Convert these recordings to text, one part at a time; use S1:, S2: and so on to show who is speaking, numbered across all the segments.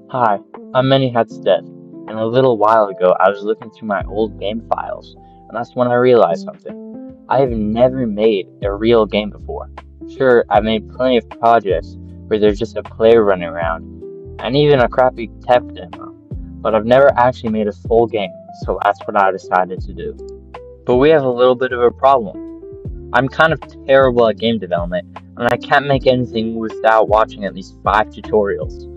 S1: Hi, I'm Many Hats Dead, and a little while ago I was looking through my old game files, and that's when I realized something. I have never made a real game before. Sure, I've made plenty of projects where there's just a player running around, and even a crappy tech demo, but I've never actually made a full game, so that's what I decided to do. But we have a little bit of a problem. I'm kind of terrible at game development, and I can't make anything without watching at least 5 tutorials.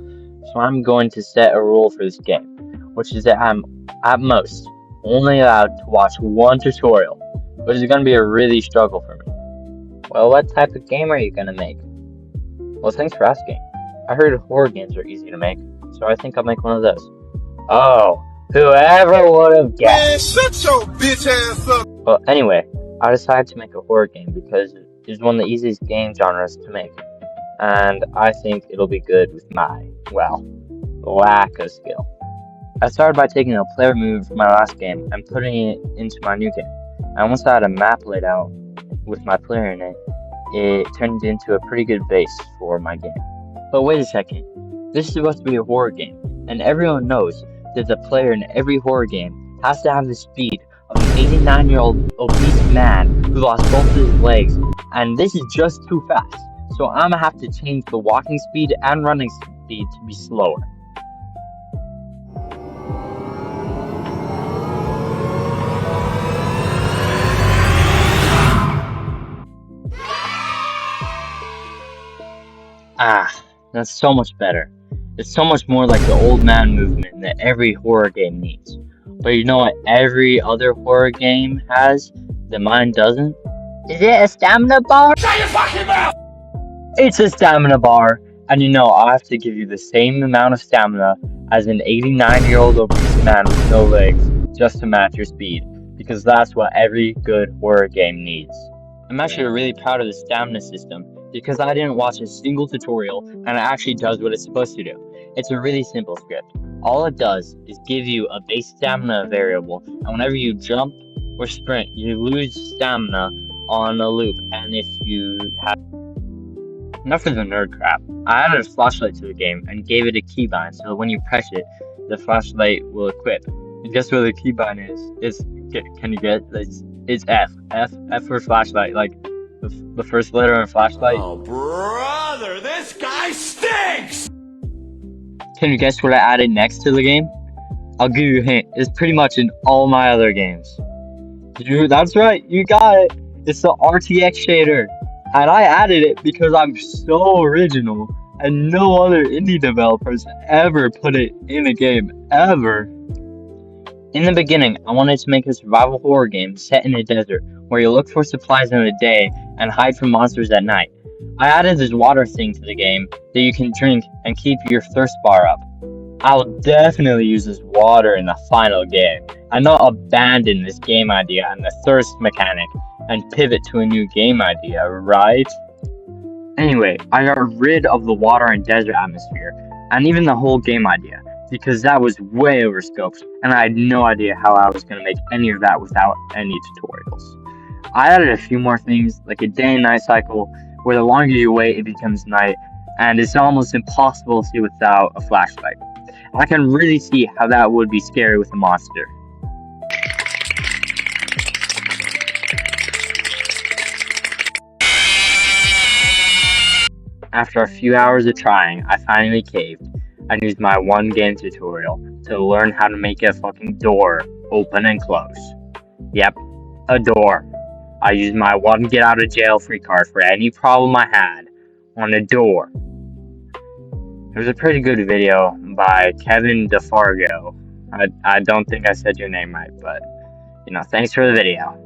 S1: So I'm going to set a rule for this game, which is that I'm, at most, only allowed to watch one tutorial, which is going to be a really struggle for me. Well, what type of game are you going to make? Well, thanks for asking. I heard horror games are easy to make, so I think I'll make one of those. Oh, whoever would have guessed?
S2: Man, shut your bitch ass up.
S1: Well, anyway, I decided to make a horror game because it's one of the easiest game genres to make, and I think it'll be good with my, well, lack of skill. I started by taking a player move from my last game and putting it into my new game. And once I had a map laid out with my player in it, it turned into a pretty good base for my game. But wait a second, this is supposed to be a horror game, and everyone knows that the player in every horror game has to have the speed of an 89-year-old obese man who lost both of his legs, and this is just too fast. So I'm gonna have to change the walking speed and running speed to be slower. That's so much better. It's so much more like the old man movement that every horror game needs. But you know what every other horror game has that mine doesn't? Is it a stamina bar?
S2: Shut your fucking mouth!
S1: It's a stamina bar, and you know I have to give you the same amount of stamina as an 89-year-old obese man with no legs just to match your speed, because that's what every good horror game needs. I'm actually really proud of the stamina system because I didn't watch a single tutorial and it actually does what it's supposed to do. It's a really simple script. All it does is give you a base stamina variable, and whenever you jump or sprint, you lose stamina on a loop, and if you have... Enough of the nerd crap. I added a flashlight to the game and gave it a keybind so that when you press it, the flashlight will equip. And guess what the keybind is? Can you get it? It's F. F for flashlight, like the first letter in flashlight.
S2: Oh, brother, this guy stinks!
S1: Can you guess what I added next to the game? I'll give you a hint. It's pretty much in all my other games. That's right, you got it. It's the RTX shader. And I added it because I'm so original and no other indie developers ever put it in a game, ever. In the beginning, I wanted to make a survival horror game set in a desert where you look for supplies in the day and hide from monsters at night. I added this water thing to the game that you can drink and keep your thirst bar up. I'll definitely use this water in the final game and not abandon this game idea and the thirst mechanic and pivot to a new game idea, right? Anyway, I got rid of the water and desert atmosphere and even the whole game idea because that was way over scoped and I had no idea how I was going to make any of that without any tutorials. I added a few more things like a day and night cycle where the longer you wait it becomes night and it's almost impossible to see without a flashlight. I can really see how that would be scary with a monster. After a few hours of trying, I finally caved and used my one game tutorial to learn how to make a fucking door open and close. Yep, a door. I used my one get out of jail free card for any problem I had on a door. It was a pretty good video by Kevin DeFargo. I don't think I said your name right, but thanks for the video.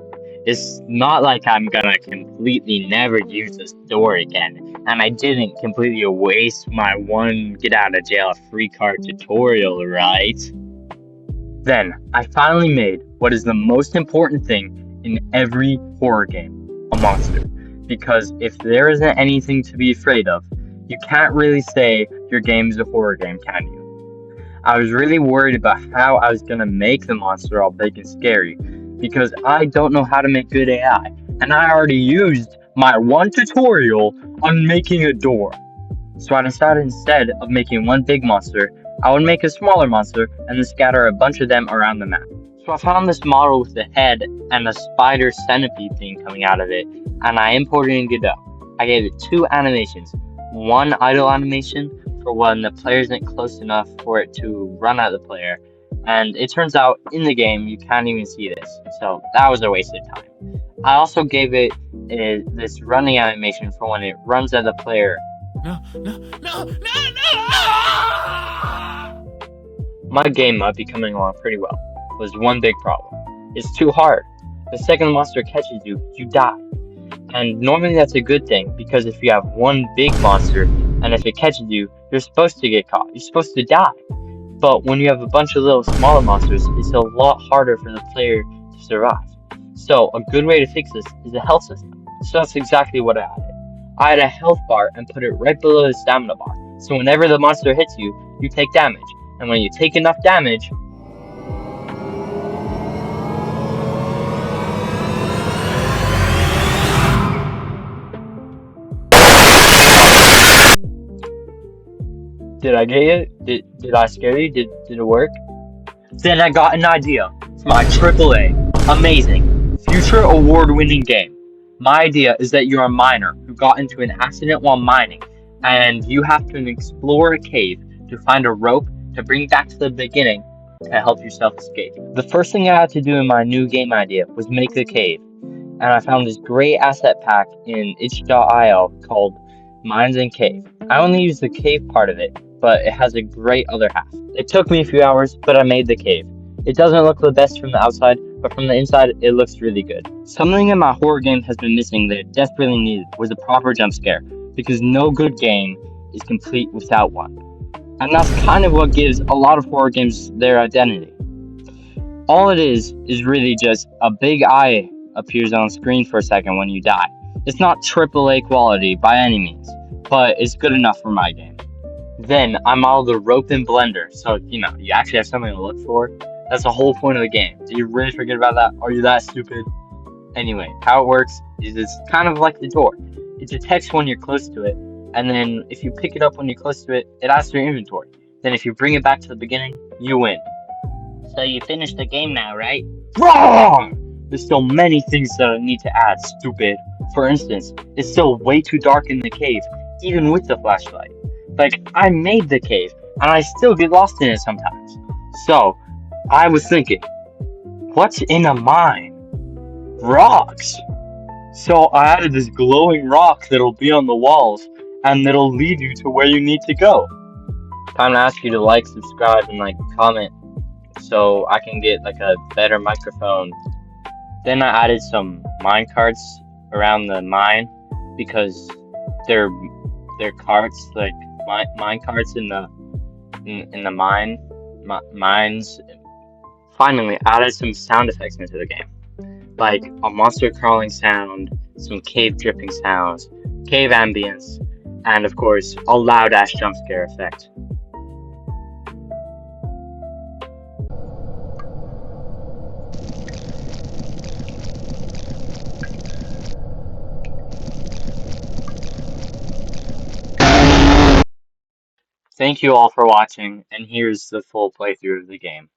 S1: It's not like I'm gonna completely never use this door again, and I didn't completely waste my one get out of jail free card tutorial, right? Then, I finally made what is the most important thing in every horror game, a monster. Because if there isn't anything to be afraid of, you can't really say your game is a horror game, can you? I was really worried about how I was gonna make the monster all big and scary, because I don't know how to make good AI, and I already used my one tutorial on making a door. So I decided instead of making one big monster, I would make a smaller monster and then scatter a bunch of them around the map. So I found this model with a head and a spider centipede thing coming out of it, and I imported it in Godot. I gave it 2 animations, one idle animation for when the player isn't close enough for it to run at the player, and it turns out in the game you can't even see this, so that was a waste of time. I also gave it this running animation for when it runs at the player.
S2: No.
S1: My game might be coming along pretty well. There's one big problem. It's too hard. The second the monster catches you, you die. And normally that's a good thing, because if you have one big monster, and if it catches you, you're supposed to get caught. You're supposed to die. But when you have a bunch of little smaller monsters, it's a lot harder for the player to survive. So a good way to fix this is a health system. So that's exactly what I added. I had a health bar and put it right below the stamina bar. So whenever the monster hits you, you take damage. And when you take enough damage, did I get it? Did I scare you? Did it work? Then I got an idea for my AAA, amazing, future award-winning game. My idea is that you're a miner who got into an accident while mining, and you have to explore a cave to find a rope to bring back to the beginning to help yourself escape. The first thing I had to do in my new game idea was make a cave, and I found this great asset pack in itch.io called Mines and Cave. I only used the cave part of it, but it has a great other half. It took me a few hours, but I made the cave. It doesn't look the best from the outside, but from the inside, it looks really good. Something in my horror game has been missing that it desperately needed was a proper jump scare, because no good game is complete without one. And that's kind of what gives a lot of horror games their identity. All it is really just a big eye appears on screen for a second when you die. It's not AAA quality by any means, but it's good enough for my game. Then I modeled the rope in Blender, so you actually have something to look for. That's the whole point of the game. Did you really forget about that? Are you that stupid? Anyway, how it works is it's kind of like the door. It detects when you're close to it, and then if you pick it up when you're close to it, it adds to your inventory. Then if you bring it back to the beginning, you win. So you finished the game now, right? Wrong! There's still many things that I need to add, stupid. For instance, it's still way too dark in the cave, even with the flashlight. Like, I made the cave, and I still get lost in it sometimes. So, I was thinking, what's in a mine? Rocks! So I added this glowing rock that'll be on the walls, and that'll lead you to where you need to go. Time to ask you to like, subscribe, and comment, so I can get a better microphone. Then I added some mine carts around the mine, because they're carts, mine carts in the mines. Finally, added some sound effects into the game, like a monster crawling sound, some cave dripping sounds, cave ambience, and of course a loud ass jump scare effect. Thank you all for watching, and here's the full playthrough of the game.